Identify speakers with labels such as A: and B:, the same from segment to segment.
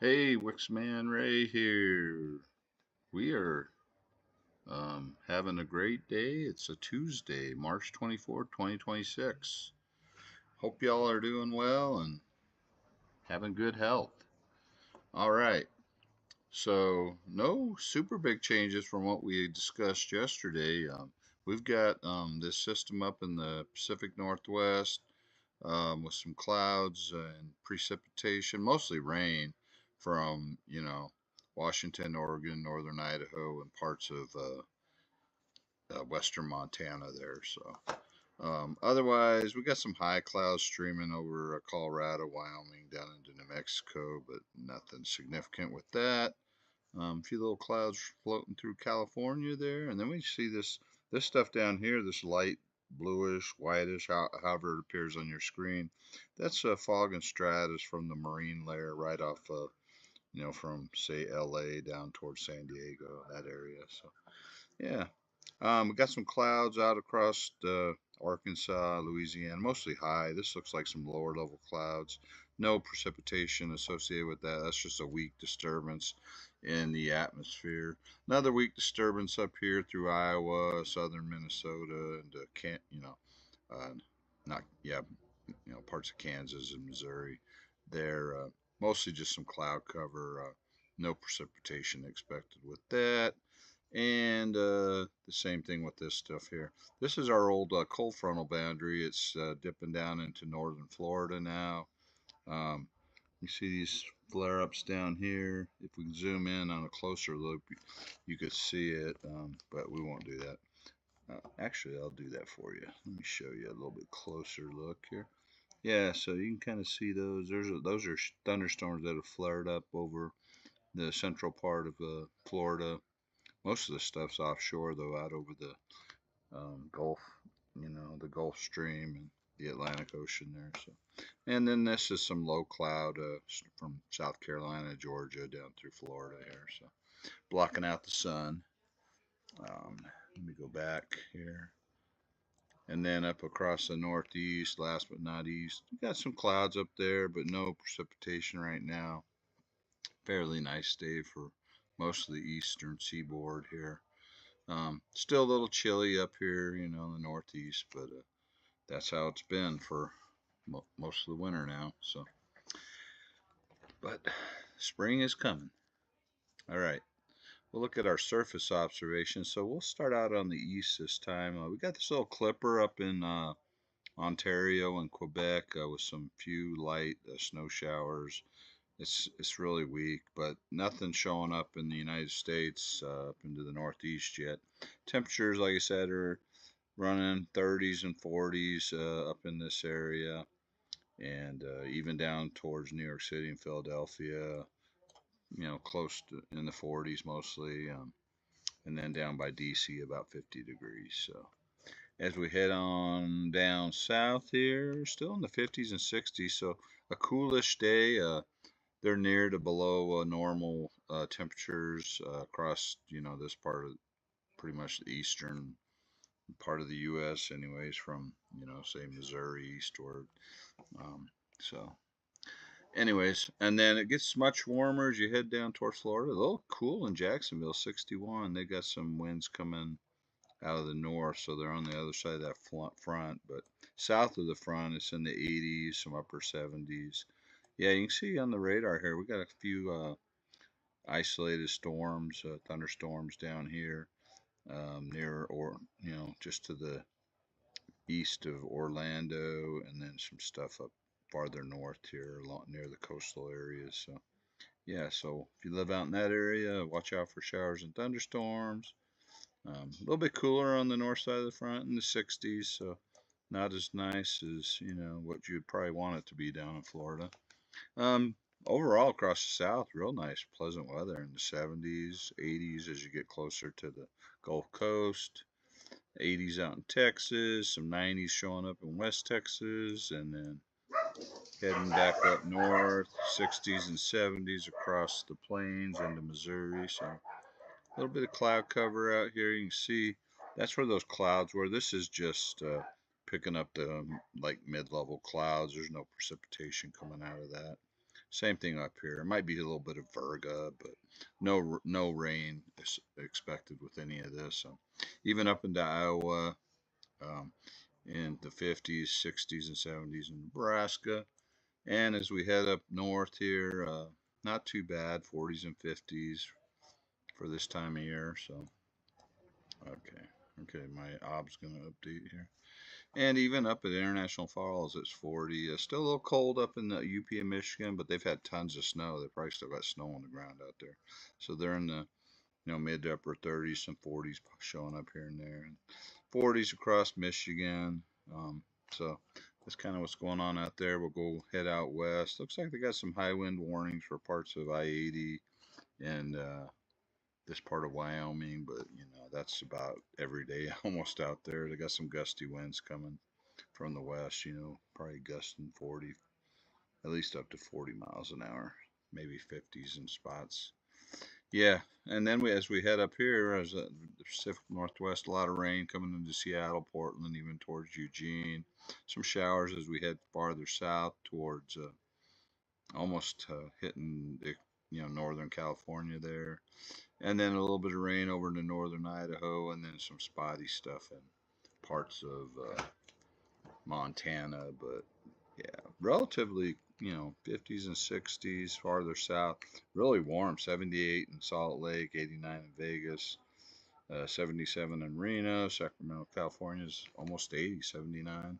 A: Hey, Wixman Ray here. We are having a great day. It's a Tuesday, March 24th, 2026. Hope y'all are doing well and having good health. All right. So, no super big changes from what we discussed yesterday. We've got this system up in the Pacific Northwest with some clouds and precipitation, mostly rain from, Washington, Oregon, northern Idaho, and parts of western Montana there. So, otherwise, we got some high clouds streaming over Colorado, Wyoming, down into New Mexico, but nothing significant with that. A few little clouds floating through California there, and then we see this stuff down here, this light bluish, whitish, however it appears on your screen. That's fog and stratus from the marine layer right off, from say L.A. down towards San Diego, that area. So yeah, we got some clouds out across Arkansas, Louisiana, mostly high. This looks like some lower level clouds. No precipitation associated with that. That's just a weak disturbance in the atmosphere. Another weak disturbance up here through Iowa, southern Minnesota, and uh, not yeah, parts of Kansas and Missouri. There, mostly just some cloud cover. No precipitation expected with that. And the same thing with this stuff here. This is our old cold frontal boundary. It's dipping down into northern Florida now. Um, you see these flare ups down here. If we zoom in on a closer look, you could see it, but we won't do that. Actually, I'll do that for you. Let me show you a little bit closer look here. Yeah, so you can kind of see those. Those are thunderstorms that have flared up over the central part of Florida. Most of the stuff's offshore, though, out over the Gulf, the Gulf Stream and the Atlantic Ocean there. So, and then this is some low cloud from South Carolina, Georgia, down through Florida here. So, blocking out the sun. Let me go back here. And then up across the northeast, last but not least, we got some clouds up there, but no precipitation right now. Fairly nice day for most of the eastern seaboard here. Still a little chilly up here, in the Northeast, but that's how it's been for most of the winter now. So, but spring is coming. All right, we'll look at our surface observations. So we'll start out on the east this time. We got this little clipper up in Ontario and Quebec with some few light snow showers. It's really weak, but nothing showing up in the United States up into the Northeast yet. Temperatures, like I said, are running 30s and 40s up in this area, and even down towards New York City and Philadelphia, close to in the 40s mostly, and then down by DC about 50 degrees. So as we head on down south here, still in the 50s and 60s, so a coolish day. They're near to below normal temperatures across, this part of pretty much the eastern part of the U.S. anyways, from say Missouri eastward. Um, so, anyways, and then it gets much warmer as you head down towards Florida. A little cool in Jacksonville, 61. They got some winds coming out of the north, so they're on the other side of that front. But south of the front, it's in the 80s, some upper 70s. Yeah, you can see on the radar here, we got a few isolated storms, thunderstorms down here near or just to the east of Orlando, and then some stuff up farther north here, along near the coastal areas. So yeah, so if you live out in that area, watch out for showers and thunderstorms. A little bit cooler on the north side of the front in the 60s, so not as nice as what you'd probably want it to be down in Florida. Um, Overall across the south, real nice, pleasant weather in the 70s, 80s as you get closer to the Gulf Coast. 80s out in Texas, some 90s showing up in West Texas, and then heading back up north, 60s and 70s across the plains into Missouri. So a little bit of cloud cover out here. You can see that's where those clouds were. This is just picking up the like mid-level clouds. There's no precipitation coming out of that. Same thing up here. It might be a little bit of virga, but no rain is expected with any of this. So even up into Iowa, um, in the 50s, 60s, and 70s in Nebraska. And as we head up north here, not too bad, 40s and 50s for this time of year. So, okay, my ob's going to update here. And even up at International Falls, it's 40. Still a little cold up in the UP of Michigan, but they've had tons of snow. They probably still got snow on the ground out there. So they're in the mid to upper 30s, some 40s showing up here and there, and 40s across Michigan. So that's kind of what's going on out there. We'll go head out west. Looks like they got some high wind warnings for parts of I-80 and this part of Wyoming, but that's about every day almost out there. They got some gusty winds coming from the west. Probably gusting 40, at least up to 40 miles an hour, maybe 50s in spots. Yeah, and then as we head up here, as the Pacific Northwest, a lot of rain coming into Seattle, Portland, even towards Eugene. Some showers as we head farther south towards almost hitting Northern California there, and then a little bit of rain over into northern Idaho, and then some spotty stuff in parts of Montana. But yeah, relatively, 50s and 60s farther south. Really warm, 78 in Salt Lake, 89 in Vegas, 77 in Reno. Sacramento, California is almost 80, 79.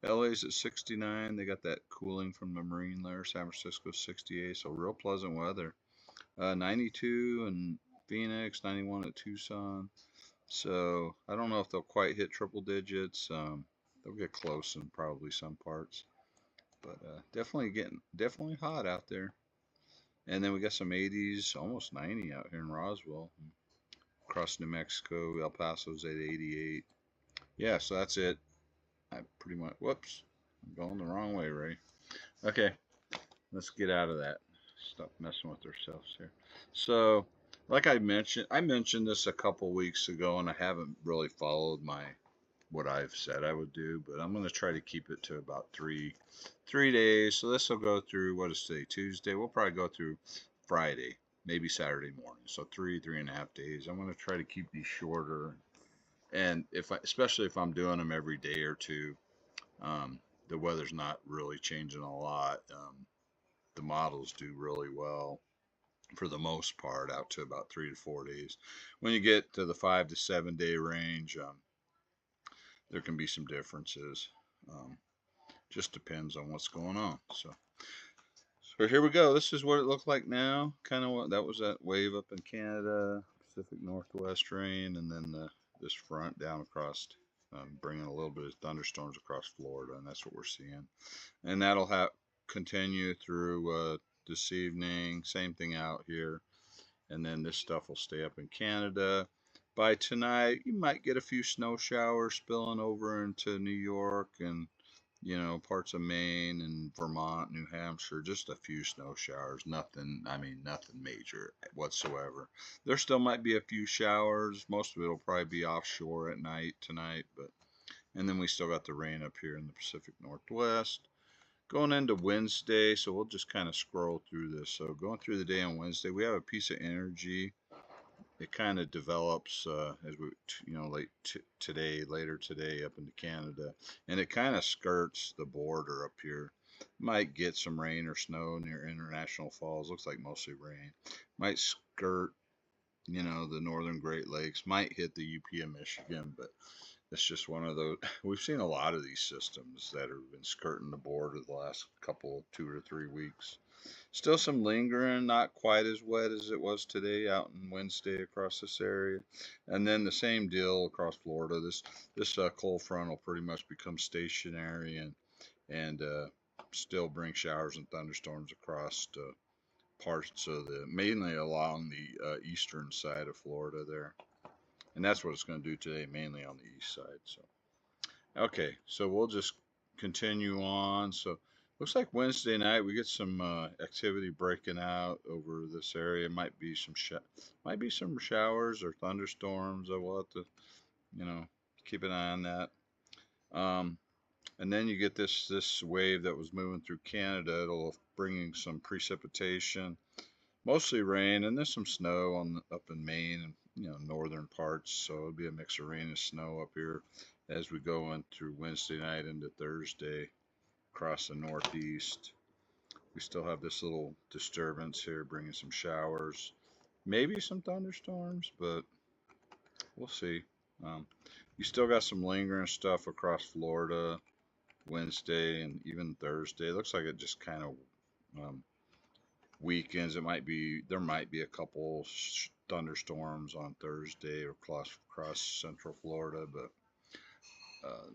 A: LA's at 69. They got that cooling from the marine layer. San Francisco 68, so real pleasant weather. 92 in Phoenix, 91 at Tucson. So I don't know if they'll quite hit triple digits. They'll get close in probably some parts, but definitely hot out there. And then we got some 80s, almost 90 out here in Roswell. Across New Mexico, El Paso's at 88. Yeah, so that's it. I pretty much, whoops, I'm going the wrong way, Ray. Okay, let's get out of that. Stop messing with ourselves here. So, like I mentioned this a couple weeks ago, and I haven't really followed what I've said I would do, but I'm going to try to keep it to about three days. So this will go through, what is today, Tuesday? We'll probably go through Friday, maybe Saturday morning. So 3.5 days. I'm going to try to keep these shorter, and especially if I'm doing them every day or two, the weather's not really changing a lot. The models do really well for the most part out to about 3 to 4 days. When you get to the 5 to 7 day range, there can be some differences. Just depends on what's going on. So here we go. This is what it looked like now. Kind of what that was, that wave up in Canada, Pacific Northwest rain, and then this front down across, bringing a little bit of thunderstorms across Florida, and that's what we're seeing. And that'll continue through this evening. Same thing out here. And then this stuff will stay up in Canada. By tonight, you might get a few snow showers spilling over into New York and, parts of Maine and Vermont, New Hampshire, just a few snow showers. Nothing major whatsoever. There still might be a few showers. Most of it will probably be offshore at night tonight, and then we still got the rain up here in the Pacific Northwest. Going into Wednesday, so we'll just kind of scroll through this. So going through the day on Wednesday, we have a piece of energy. It kind of develops as we, later today up into Canada, and it kind of skirts the border up here. Might get some rain or snow near International Falls. Looks like mostly rain. Might skirt, the northern Great Lakes. Might hit the UP of Michigan, but it's just one of those. We've seen a lot of these systems that have been skirting the border the last 2 or 3 weeks. Still some lingering, not quite as wet as it was today out in Wednesday across this area. And then the same deal across Florida. This cold front will pretty much become stationary and still bring showers and thunderstorms across parts of mainly along the eastern side of Florida there. And that's what it's going to do today, mainly on the east side. So, okay, so we'll just continue on. So looks like Wednesday night we get some activity breaking out over this area. Might be some showers or thunderstorms. We'll have to, keep an eye on that. And then you get this wave that was moving through Canada. It'll bringing some precipitation, mostly rain, and there's some snow up in Maine and northern parts. So it'll be a mix of rain and snow up here as we go in through Wednesday night into Thursday across the Northeast. We still have this little disturbance here bringing some showers, maybe some thunderstorms, but we'll see. Um, you still got some lingering stuff across Florida Wednesday and even Thursday. It looks like it just kind of um, weekends. There might be a couple thunderstorms on Thursday across Central Florida, but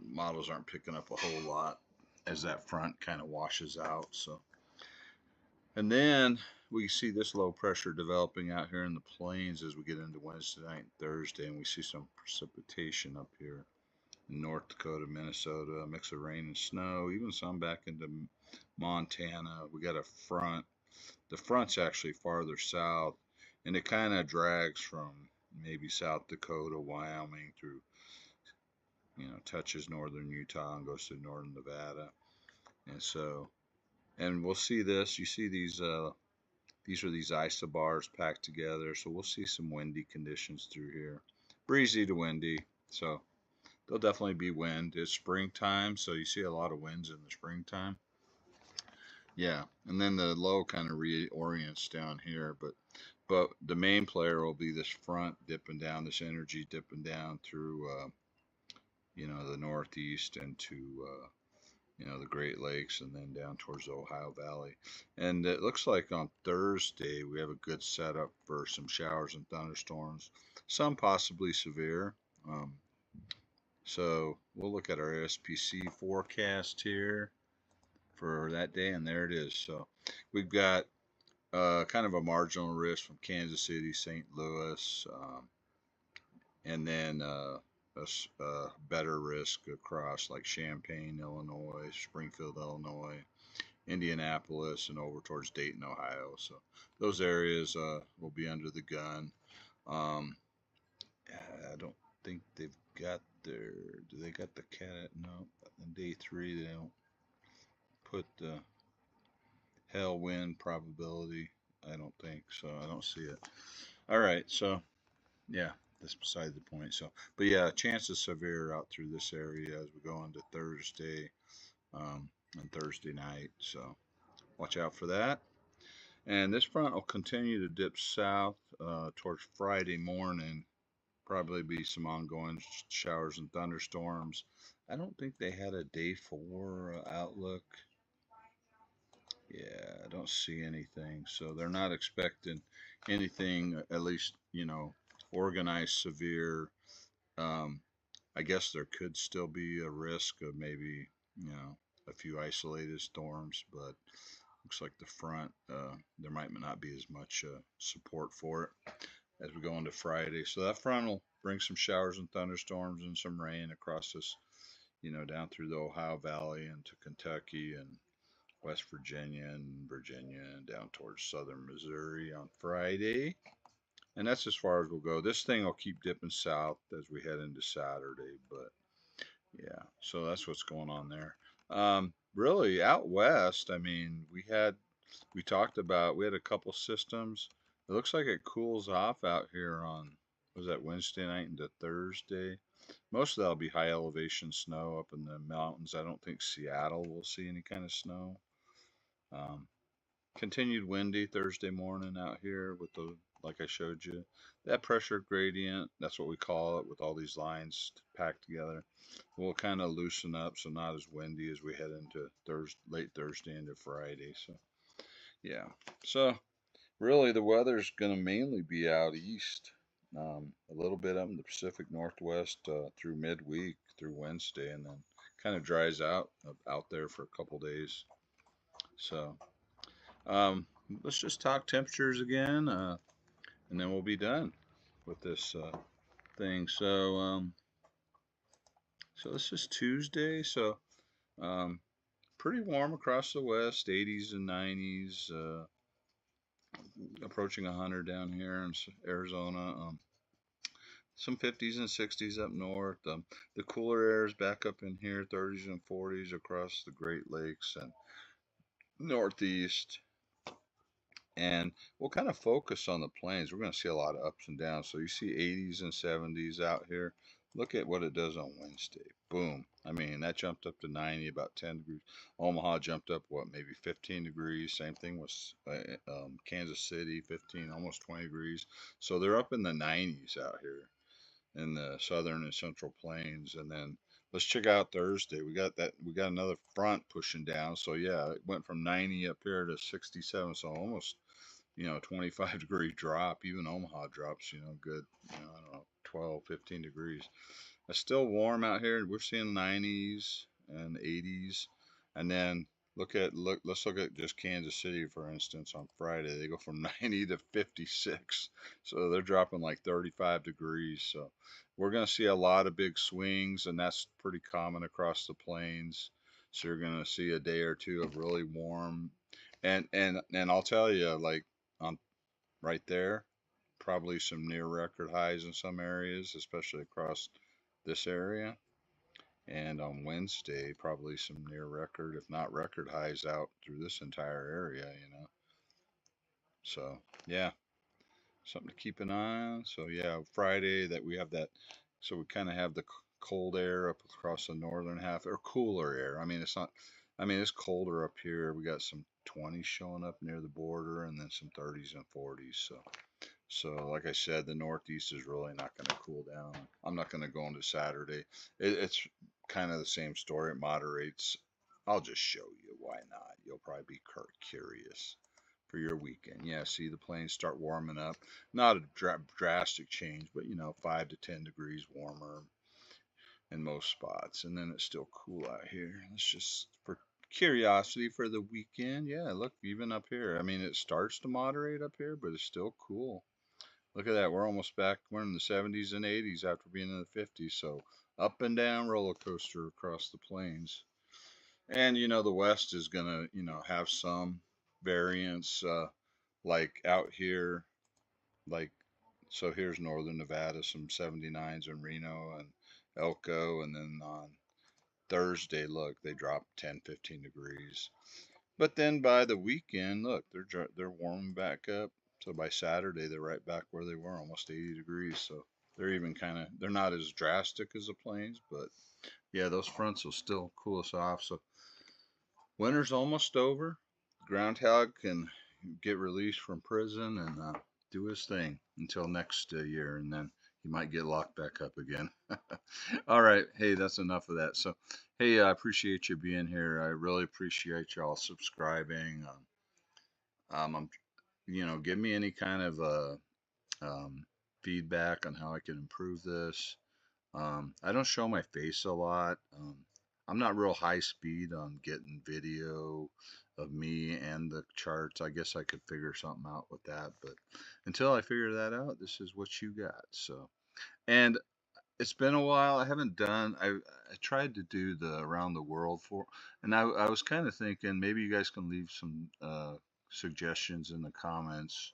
A: models aren't picking up a whole lot as that front kind of washes out. So, and then we see this low pressure developing out here in the plains as we get into Wednesday night and Thursday, and we see some precipitation up here in North Dakota, Minnesota, a mix of rain and snow, even some back into Montana. We got a front. The front's actually farther south, and it kind of drags from maybe South Dakota, Wyoming through, touches northern Utah and goes to northern Nevada. And so, and we'll see this. You see these are these isobars packed together. So we'll see some windy conditions through here, breezy to windy. So there'll definitely be wind. It's springtime, so you see a lot of winds in the springtime. Yeah, and then the low kind of reorients down here, but the main player will be this front dipping down, this energy dipping down through the Northeast into the Great Lakes and then down towards the Ohio Valley. And it looks like on Thursday we have a good setup for some showers and thunderstorms, some possibly severe. So we'll look at our SPC forecast here for that day, and there it is. So we've got kind of a marginal risk from Kansas City, St. Louis, and then a better risk across like Champaign, Illinois, Springfield, Illinois, Indianapolis, and over towards Dayton, Ohio. So those areas will be under the gun. I don't think they've got do they got the cat? No, on day 3 they don't put the hail wind probability. I don't think so. I don't see it. All right, so yeah, that's beside the point. So, but yeah, chances severe out through this area as we go into Thursday and Thursday night. So watch out for that. And this front will continue to dip south towards Friday morning. Probably be some ongoing showers and thunderstorms. I don't think they had a day 4 outlook. Yeah, I don't see anything. So they're not expecting anything, at least, organized severe. I guess there could still be a risk of maybe, a few isolated storms, but looks like the front, there might not be as much support for it as we go into Friday. So that front will bring some showers and thunderstorms and some rain across this, down through the Ohio Valley into Kentucky and West Virginia and down towards southern Missouri on Friday. And that's as far as we'll go. This thing will keep dipping south as we head into Saturday, but yeah, so that's what's going on there. Really, out west, I mean, we had a couple systems. It looks like it cools off out here on, was that Wednesday night into Thursday? Most of that'll be high elevation snow up in the mountains. I don't think Seattle will see any kind of snow. Continued windy Thursday morning out here with like I showed you, that pressure gradient, that's what we call it with all these lines packed together, will kind of loosen up, so not as windy as we head into late Thursday into Friday. So yeah, so really the weather's going to mainly be out east, a little bit up in the Pacific Northwest through midweek through Wednesday, and then kind of dries out there for a couple days. So let's just talk temperatures again, and then we'll be done with this thing. So this is Tuesday. So pretty warm across the west, 80s and 90s, approaching 100 down here in Arizona. some 50s and 60s up north. The cooler air is back up in here, 30s and 40s across the Great Lakes and Northeast. And we'll kind of focus on the plains. We're going to see a lot of ups and downs. So you see 80s and 70s out here. Look at what it does on Wednesday. Boom. I mean, that jumped up to 90, about 10 degrees. Omaha jumped up, what, maybe 15 degrees. Same thing with Kansas City, 15, almost 20 degrees. So they're up in the 90s out here in the southern and central plains. And then let's check out Thursday. We got another front pushing down. So yeah, it went from 90 up here to 67. So almost 25-degree drop. Even Omaha drops, good, I don't know, 12, 15 degrees. It's still warm out here. We're seeing 90s and 80s. And then let's look at just Kansas City, for instance, on Friday. They go from 90 to 56. So they're dropping like 35 degrees. So we're going to see a lot of big swings, and that's pretty common across the plains. So you're going to see a day or two of really warm. And I'll tell you, like, on right there, probably some near record highs in some areas, especially across this area. And on Wednesday, probably some near record, if not record highs out through this entire area. So, yeah, something to keep an eye on. So, yeah, Friday that we have that. So we kind of have the cold air up across the northern half, or cooler air. I mean, it's not, I mean, it's colder up here. We got some 20s showing up near the border and then some 30s and 40s. So, like I said, the Northeast is really not going to cool down. I'm not going to go into Saturday. It's kind of the same story. It moderates. I'll just show you why not. You'll probably be curious for your weekend. Yeah, see the plains start warming up. Not a drastic change, but 5 to 10 degrees warmer in most spots. And then it's still cool out here. It's just for curiosity for the weekend. Yeah, look, even up here. I mean, it starts to moderate up here, but it's still cool. Look at that. We're almost back. We're in the 70s and 80s after being in the 50s. So up and down roller coaster across the plains. And the West is going to, have some variance, like out here, like, so here's northern Nevada, some 79s in Reno and Elko. And then on Thursday, look, they dropped 10, 15 degrees. But then by the weekend, look, they're warming back up. So by Saturday, they're right back where they were, almost 80 degrees. So they're not as drastic as the plains, but yeah, those fronts will still cool us off. So winter's almost over. Groundhog can get released from prison and do his thing until next year, and then he might get locked back up again. All right, hey, that's enough of that. So, hey, I appreciate you being here. I really appreciate y'all subscribing. I'm, give me any kind of um, feedback on how I can improve this. I don't show my face a lot. I'm not real high speed on getting video of me and the charts. I guess I could figure something out with that, but until I figure that out, this is what you got. So, and it's been a while. I haven't done. I tried to do the around the world and I was kind of thinking maybe you guys can leave some suggestions in the comments.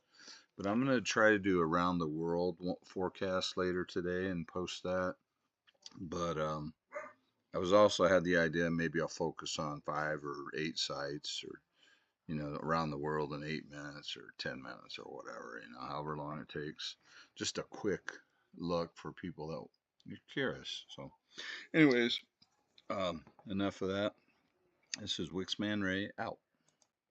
A: But I'm gonna try to do around the world forecast later today and post that. But I had the idea maybe I'll focus on 5 or 8 sites or around the world in 8 minutes or 10 minutes or whatever, however long it takes. Just a quick look for people that are curious. So, anyways, enough of that. This is Wixman Ray out.